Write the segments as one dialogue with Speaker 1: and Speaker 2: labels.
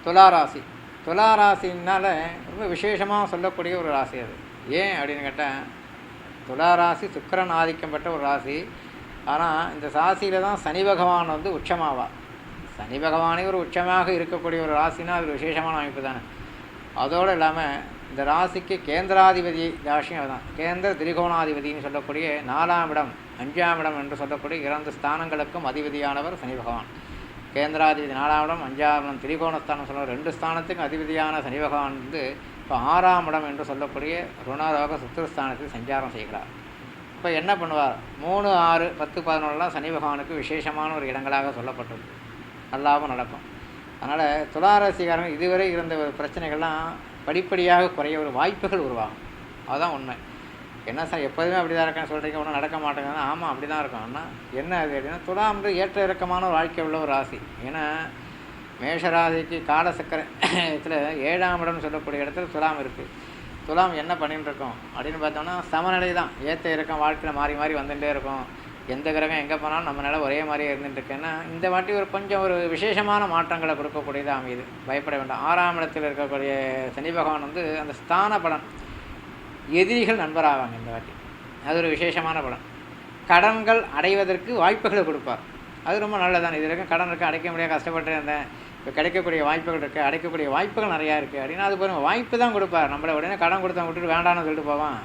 Speaker 1: துளாராசி. துளாராசினால் ரொம்ப விசேஷமாக சொல்லக்கூடிய ஒரு ராசி அது. ஏன் அப்படின்னு கேட்டால், துளாராசி சுக்கிரன் ஆதிக்கம் பெற்ற ஒரு ராசி. ஆனால் இந்த ராசியில் தான் சனி பகவான் வந்து உச்சமாவார். சனி பகவானே ஒரு உச்சமாக இருக்கக்கூடிய ஒரு ராசினா அது விசேஷமான அமைப்பு தானே. அதோடு இல்லாமல் இந்த ராசிக்கு கேந்திராதிபதி ராசியும் தான். கேந்திர திரிகோணாதிபதினு சொல்லக்கூடிய 4ஆம் இடம் 5ஆம் இடம் என்று சொல்லக்கூடிய 2 ஸ்தானங்களுக்கும் அதிபதியானவர் சனி பகவான். கேந்திராதிபதி 4ஆம் இடம், 5ஆம் இடம் திரிகோணஸ்தானம் சொல்ல 2 ஸ்தானத்துக்கும் அதிபதியான சனி பகவான் வந்து இப்போ 6ஆம் இடம் என்று சொல்லக்கூடிய ருணரோக சுத்திரஸ்தானத்தில் சஞ்சாரம் செய்கிறார். இப்போ என்ன பண்ணுவார்? 3, 6, 10, 11 சனி பகவானுக்கு விசேஷமான ஒரு இடங்களாக சொல்லப்பட்டது. நல்லாவும் நடக்கும். அதனால் துளாராசிக்காரங்க இதுவரை இருந்த ஒரு பிரச்சனைகள்லாம் படிப்படியாக குறைய ஒரு வாய்ப்புகள் உருவாகும். அதுதான் உண்மை. என்ன சார் எப்போதுமே அப்படி தான் இருக்கேன்னு சொல்கிறீங்க, ஒன்றும் நடக்க மாட்டேங்குதுன்னா, ஆமாம் அப்படி தான் இருக்கும். ஆனால் என்ன அது அப்படின்னா, துலாம் வந்து ஏற்ற இறக்கமான ஒரு வாழ்க்கை உள்ள ஒரு ராசி. ஏன்னா மேஷராசிக்கு காலசக்கரத்தில் 7ஆம் இடம்னு சொல்லக்கூடிய இடத்துல துலாம் இருக்குது. துலாம் என்ன பண்ணிட்டு இருக்கோம் அப்படின்னு பார்த்தோம்னா சமநிலை தான். ஏற்ற இறக்கம் வாழ்க்கையில் மாறி மாறி வந்துகிட்டே இருக்கும். எந்த கிரகம் எங்கே போனாலும் நம்ம நிலை ஒரே மாதிரியே இருந்துட்டுருக்கேன்னா இந்த வாட்டி கொஞ்சம் ஒரு விசேஷமான மாற்றங்களை கொடுக்கக்கூடியதாக அமையுது. பயப்பட வேண்டாம். 6ஆம் இடத்தில் இருக்கக்கூடிய சனி பகவான் வந்து அந்த ஸ்தான பலன், எதிரிகள் நண்பராவாங்க இந்த வாட்டி. அது ஒரு விசேஷமான பலன். கடன்கள் அடைவதற்கு வாய்ப்புகளை கொடுப்பார். அது ரொம்ப நல்லதானே. இது வரைக்கும் கடன் இருக்குது, அடைக்க முடியாது, கஷ்டப்பட்டு இருந்தேன், இப்போ கிடைக்கக்கூடிய வாய்ப்புகள் இருக்குது, அடைக்கக்கூடிய வாய்ப்புகள் நிறையா இருக்குது அப்படின்னா அது பாருங்கள் வாய்ப்பு தான் கொடுப்பார். நம்மளை உடனே கடன் கொடுத்தா விட்டுட்டு வேண்டான்னு சொல்லிட்டு போவான்,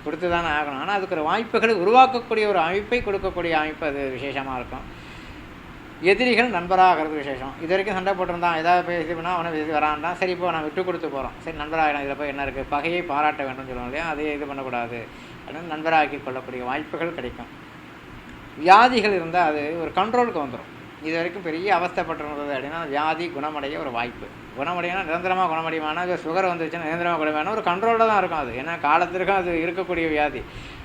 Speaker 1: கொடுத்து தானே ஆகணும். ஆனால் அதுக்கு ஒரு வாய்ப்புகளை உருவாக்கக்கூடிய ஒரு அமைப்பை கொடுக்கக்கூடிய அமைப்பு அது விசேஷமாக இருக்கும். எதிரிகள் நண்பராகிறது விசேஷம். இது வரைக்கும் சண்டை போட்டிருந்தான், ஏதாவது பேசினா அவனை பேசி வரான்டான், சரி இப்போ நான் விட்டு கொடுத்து போகிறோம், சரி நண்பராகிடும், இதில் போய் என்ன இருக்குது, பகையை பாராட்ட வேண்டும் சொல்லுவோம் இல்லையா, அதையே இது பண்ணக்கூடாது அப்படின்னு நண்பராக்கி கொள்ளக்கூடிய வாய்ப்புகள் கிடைக்கும். வியாதிகள் இருந்தால் அது ஒரு கண்ட்ரோலுக்கு வந்துடும். இது வரைக்கும் பெரிய அவஸ்தைப்பட்டிருந்தது அப்படின்னா வியாதி குணமடைய ஒரு வாய்ப்பு. குணமடையினா நிரந்தரமாக குணமடையுமானா, அது சுகர் வந்துச்சுன்னா நிரந்தரமாக குணமையான ஒரு கண்ட்ரோலில் தான் இருக்கும். அது ஏன்னா காலத்திற்கும் அது இருக்கக்கூடிய வியாதி.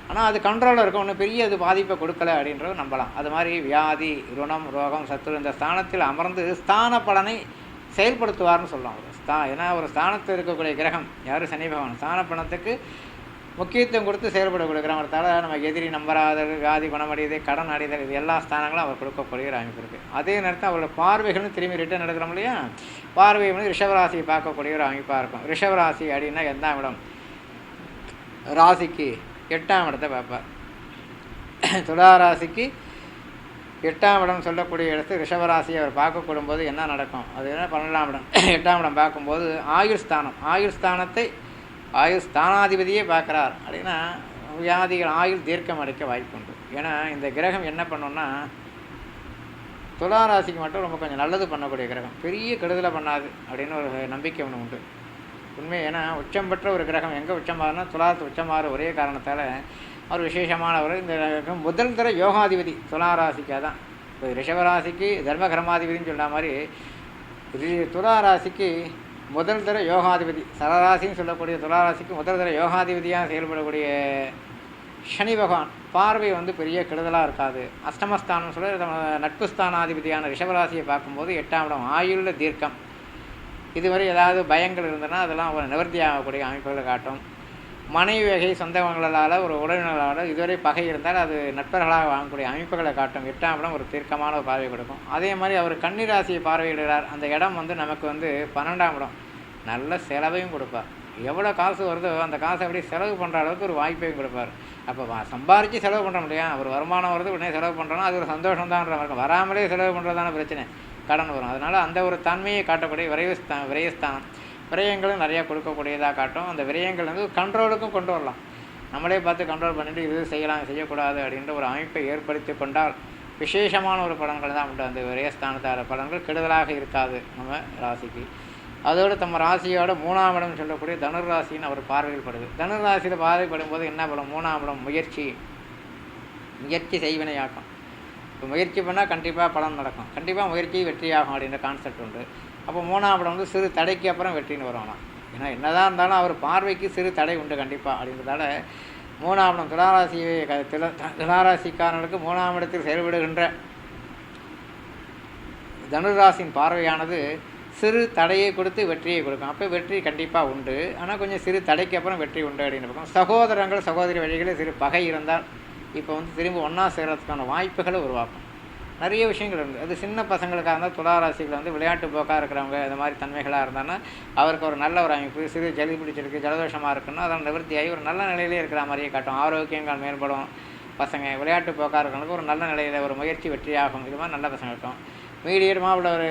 Speaker 1: ஆனால் அது கண்ட்ரோலில் இருக்கும், ஒன்றும் பெரிய அது பாதிப்பை கொடுக்கல அப்படின்றத நம்பலாம். அது மாதிரி வியாதி, ருணம், ரோகம், சத்துரு இந்த ஸ்தானத்தில் அமர்ந்து ஸ்தான பலனை செயல்படுத்துவார்னு சொல்லலாம். ஏன்னா ஒரு ஸ்தானத்தில் இருக்கக்கூடிய கிரகம் யார்? சனி பகவான். ஸ்தான பலத்துக்கு முக்கியத்துவம் கொடுத்து செயல்படக்கூடிய கிரகத்தால் நம்ம எதிரி நம்பராதல், வியாதி குணமடையுது, கடன் அடைதல், இது எல்லா ஸ்தானங்களும் அவர் கொடுக்கக்கூடிய அமைப்பு இருக்குது. அதே நேரத்தில் அவரோட பார்வைகளும் திரும்பி ரிட்டர்ன் எடுக்கிறோம் இல்லையா, பார்வை வந்து ரிஷபராசியை பார்க்கக்கூடிய ஒரு அமைப்பாக இருக்கும். ரிஷபராசி அப்படின்னா எந்தாம் இடம்? ராசிக்கு 8ஆம் இடத்தை பார்ப்பார். துளாராசிக்கு 8ஆம் இடம் சொல்லக்கூடிய இடத்து ரிஷபராசியை அவர் பார்க்கக்கூடும் போது என்ன நடக்கும்? அது என்ன 12ஆம் இடம் 8ஆம் இடம் பார்க்கும்போது ஆயுள்ஸ்தானம், ஆயுள்ஸ்தானாதிபதியே பார்க்குறார் அப்படின்னா வியாதிகள், ஆயுள் தீர்க்கம் அடைக்க வாய்ப்பு உண்டு. ஏன்னா இந்த கிரகம் என்ன பண்ணோன்னா துளாராசிக்கு மட்டும் ரொம்ப கொஞ்சம் நல்லது பண்ணக்கூடிய கிரகம், பெரிய கெடுதலை பண்ணாது அப்படின்னு ஒரு நம்பிக்கை ஒன்று உண்டு உண்மை. ஏன்னா உச்சம் பெற்ற ஒரு கிரகம் எங்கே உச்சமாகனா துலாத்து உச்சமாகிற ஒரே காரணத்தால் அவர் விசேஷமானவர். இந்த முதல் தர யோகாதிபதி துளாராசிக்காக தான். இப்போ ரிஷபராசிக்கு தர்மகர்மாதிபதினு சொன்ன மாதிரி துளாராசிக்கு முதல் தர யோகாதிபதி, சரராசின்னு சொல்லக்கூடிய துளாராசிக்கு முதல் தர யோகாதிபதியாக செயல்படக்கூடிய சனி பகவான் பார்வை வந்து பெரிய கெடுதலாக இருக்காது. அஷ்டமஸ்தானம் சொல்ல நட்பு ஸ்தானாதிபதியான ரிஷபராசியை பார்க்கும்போது 8ஆம் இடம் ஆயுள்ள தீர்க்கம். இதுவரை ஏதாவது பயங்கள் இருந்ததுன்னா அதெல்லாம் ஒரு நிவர்த்தி ஆகக்கூடிய அமைப்புகளை காட்டும். மனைவி வகை சொந்தங்களால் ஒரு உறவினர்களால் இதுவரை பகை இருந்தால் அது நட்பர்களாக வாங்கக்கூடிய அமைப்புகளை காட்டும். 8ஆம் இடம் ஒரு தீர்க்கமான ஒரு பார்வை கொடுக்கும். அதே மாதிரி அவர் கன்னிராசியை பார்வையிடுகிறார். அந்த இடம் வந்து நமக்கு வந்து 12ஆம் இடம் நல்ல செலவையும் கொடுப்பார். எவ்வளோ காசு வருதோ அந்த காசை அப்படியே செலவு பண்ணுற அளவுக்கு ஒரு வாய்ப்பையும் கொடுப்பார். அப்போ சம்பாரித்து செலவு பண்ண முடியும். ஒரு வருமானம் வருது உடனே செலவு பண்ணுறோன்னா அது ஒரு சந்தோஷம் தான் இருக்கும். வராமலே செலவு பண்ணுறதான பிரச்சனை, கடன் வரும். அதனால் அந்த ஒரு தன்மையை காட்டக்கூடிய விரயஸ்தானம், விரயங்களும் நிறையா கொடுக்கக்கூடியதாக காட்டும். அந்த விரயங்கள் வந்து கண்ட்ரோலுக்கும் கொண்டு வரலாம். நம்மளே பார்த்து கண்ட்ரோல் பண்ணிவிட்டு இது செய்யலாம் செய்யக்கூடாது அப்படின்ற ஒரு அமைப்பை ஏற்படுத்தி கொண்டால் விசேஷமான ஒரு பலன்கள் தான் உண்டு. அந்த விரயஸ்தானத்தார பலன்கள் கெடுதலாக இருக்காது நம்ம ராசிக்கு. அதோடு நம்ம ராசியோட 3ஆம் இடம் சொல்லக்கூடிய தனுர் ராசின்னு அவர் பார்வையில் படுது. தனுர் ராசியில் பார்வைப்படும் போது என்ன பலம்? 3ஆம் இடம் முயற்சி செய்வினையாக்கும். இப்போ முயற்சி பண்ணால் கண்டிப்பாக பலன் நடக்கும், கண்டிப்பாக முயற்சி வெற்றியாகும் அப்படின்ற கான்செப்ட் உண்டு. அப்போ 3ஆம் இடம் வந்து சிறு தடைக்கு அப்புறம் வெற்றின்னு வருவாங்களாம். ஏன்னா என்னதான் இருந்தாலும் அவர் பார்வைக்கு சிறு தடை உண்டு கண்டிப்பாக அப்படின்றதால 3ஆம் இடம் துளாராசிக்காரர்களுக்கு 3ஆம் இடத்தில் செயல்படுகின்ற தனுராசியின் பார்வையானது சிறு தடையை கொடுத்து வெற்றியை கொடுக்கும். அப்போ வெற்றி கண்டிப்பாக உண்டு. ஆனால் கொஞ்சம் சிறு தடைக்கு அப்புறம் வெற்றி உண்டு அப்படின்னு பார்க்கும். சகோதரி வழிகளில் சிறு பகை இருந்தால் இப்போ வந்து திரும்ப ஒன்றா சேர்கிறதுக்கான வாய்ப்புகளை உருவாக்கும். நிறைய விஷயங்கள் இருக்குது. அது சின்ன பசங்களுக்காக இருந்தால் துளாராசிகள் வந்து விளையாட்டு போக்காக இருக்கிறவங்க இந்த மாதிரி தன்மைகளாக இருந்தாங்கன்னா அவருக்கு ஒரு நல்ல ஒரு அமைப்பு. சிறு ஜலி பிடிச்சிருக்கு, ஜலதோஷமாக இருக்குன்னா அதெல்லாம் நிவர்த்தியாகி ஒரு நல்ல நிலையிலே இருக்கிற மாதிரியே காட்டும். ஆரோக்கியங்கள் மேம்படும். பசங்க விளையாட்டு போக்காக இருக்கிறவங்களுக்கு ஒரு நல்ல நிலையில் ஒரு முயற்சி வெற்றியாகும். இது மாதிரி நல்ல பசங்க இருக்கும். மீடியமாக உள்ள ஒரு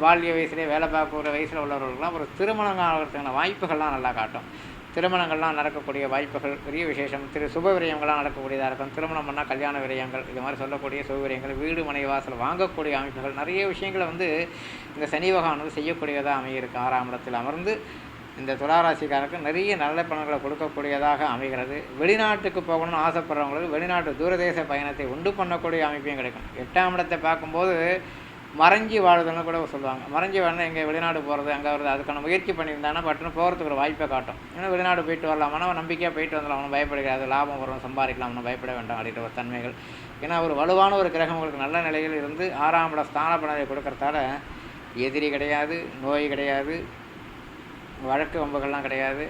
Speaker 1: பால்ய வயசுலேயே வேலை பார்க்குற வயசில் உள்ளவர்களுக்கெல்லாம் ஒரு திருமணம் ஆகிறதுக்கான வாய்ப்புகள்லாம் நல்லா காட்டும். திருமணங்கள்லாம் நடக்கக்கூடிய வாய்ப்புகள் பெரிய விசேஷம். சுப விரயங்கள்லாம் நடக்கக்கூடியதாக இருக்கும். திருமணம் பண்ணால் கல்யாண விரயங்கள், இது மாதிரி சொல்லக்கூடிய சுப விரயங்கள், வீடு மனை வாசல் வாங்கக்கூடிய அமைப்புகள், நிறைய விஷயங்களை வந்து இந்த சனி பகவான் செய்யக்கூடியதாக அமையிருக்கு. 6ஆம் இடத்தில் அமர்ந்து இந்த துளாராசிக்காரருக்கு நிறைய நல்ல பலன்களை கொடுக்கக்கூடியதாக அமைகிறது. வெளிநாட்டுக்கு போகணும்னு ஆசைப்படுறவங்களுக்கு வெளிநாட்டு தூரதேச பயணத்தை உண்டு பண்ணக்கூடிய அமைப்பையும் கிடைக்கும். 8ஆம் இடத்தை பார்க்கும்போது மறைஞ்சி வாழுதுன்னு கூட சொல்லுவாங்க. மறைஞ்சி வாழ்னா எங்கே வெளிநாடு போகிறது, அங்கே வருது, அதுக்கான முயற்சி பண்ணியிருந்தாங்கன்னா பட்டுன்னு போகிறதுக்கு ஒரு வாய்ப்பை காட்டும். ஏன்னா வெளிநாடு போயிட்டு வரலாமான்னா நம்பிக்கையாக போயிட்டு வந்துடலாம், அவனும் பயப்படுகிறாது, லாபம் வரும், சம்பாதிக்கலாம், அவனும் பயப்பட வேண்டாம் அப்படின்ற ஒரு தன்மைகள். ஏன்னா ஒரு வலுவான ஒரு கிரகம் உங்களுக்கு நல்ல நிலையில் இருந்து 6ஆம் இட ஸ்தான பலனை கொடுக்கறதால எதிரி கிடையாது, நோய் கிடையாது, வழக்கு வம்புகள்லாம் கிடையாது.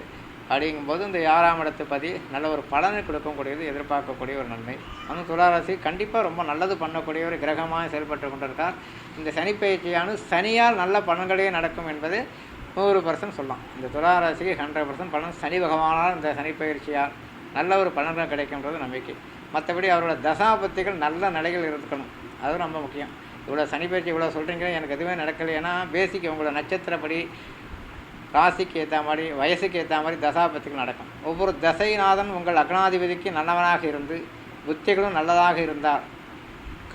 Speaker 1: அப்படிங்கும்போது இந்த 6ஆம் இடத்து பதி நல்ல ஒரு பலனை கொடுக்கக்கூடியது, எதிர்பார்க்கக்கூடிய ஒரு நன்மை. அந்த துளாராசி கண்டிப்பாக ரொம்ப நல்லது பண்ணக்கூடிய ஒரு கிரகமாக செயல்பட்டு கொண்டிருக்கார். இந்த சனிப்பயிற்சியானது சனியால் நல்ல பலன்களே நடக்கும் என்பது 100% சொல்லலாம். இந்த துளாராசிக்கு 100% பலன் சனி பகவானால் இந்த சனிப்பயிற்சியால் நல்ல ஒரு பலன்கள் கிடைக்கின்றது நம்பிக்கை. மற்றபடி அவரோட தசாபத்திகள் நல்ல நிலைகள் இருக்கணும், அது ரொம்ப முக்கியம். இவ்வளோ சனிப்பயிற்சி இவ்வளோ சொல்கிறீங்க, எனக்கு எதுவுமே நடக்கலைன்னா பேசிக் உங்களோட நட்சத்திரப்படி ராசிக்கு ஏற்ற மாதிரி வயசுக்கு ஏற்ற மாதிரி தசாபத்திகள் நடக்கும். ஒவ்வொரு தசைநாதன் உங்கள் லக்னாதிபதிக்கு நல்லவனாக இருந்து புத்திகளும் நல்லதாக இருந்தால்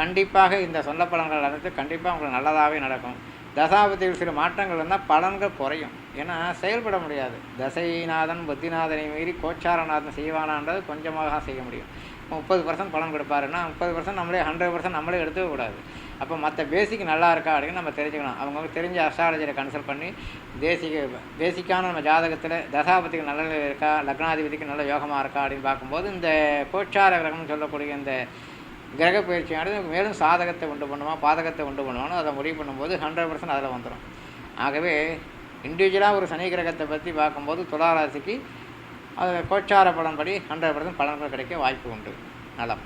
Speaker 1: கண்டிப்பாக இந்த சொன்ன பலன்கள் அனைத்து கண்டிப்பாக உங்களுக்கு நல்லதாகவே நடக்கும். தசாபத்திகள் சில மாற்றங்கள் இருந்தால் பலன்கள் குறையும். ஏன்னா செயல்பட முடியாது. தசைநாதன் புத்திநாதனை மீறி கோச்சாரநாதன் செய்வானான்றது கொஞ்சமாக செய்ய முடியும். 30% பலன் கொடுப்பாருன்னா 30% நம்மளே 100% நம்மளே எடுத்துக்கக்கூடாது. அப்போ மற்ற பேசிக் நல்லா இருக்கா அப்படின்னு நம்ம தெரிஞ்சுக்கணும். அவங்க தெரிஞ்ச அஸ்ட்ராலஜரை கன்சல்ட் பண்ணி பேசிக்கான நம்ம ஜாதகத்தில் தசாபதிக்கு நல்ல நிலை இருக்கா, லக்னாதிபதிக்கு நல்ல யோகமாக இருக்கா அப்படின்னு பார்க்கும்போது இந்த கோச்சார கிரகம்னு சொல்லக்கூடிய இந்த கிரக பயிற்சியானது மேலும் சாதகத்தை உண்டு பண்ணுமா பாதகத்தை உண்டு பண்ணுவானோ அதை முடிவு பண்ணும்போது 100% அதில் வந்துடும். ஆகவே இண்டிவிஜுவலாக ஒரு சனி கிரகத்தை பற்றி பார்க்கும்போது துளாராசிக்கு அது கோச்சார பலன்படி 100% பலன்கள் கிடைக்க வாய்ப்பு உண்டு. நலம்.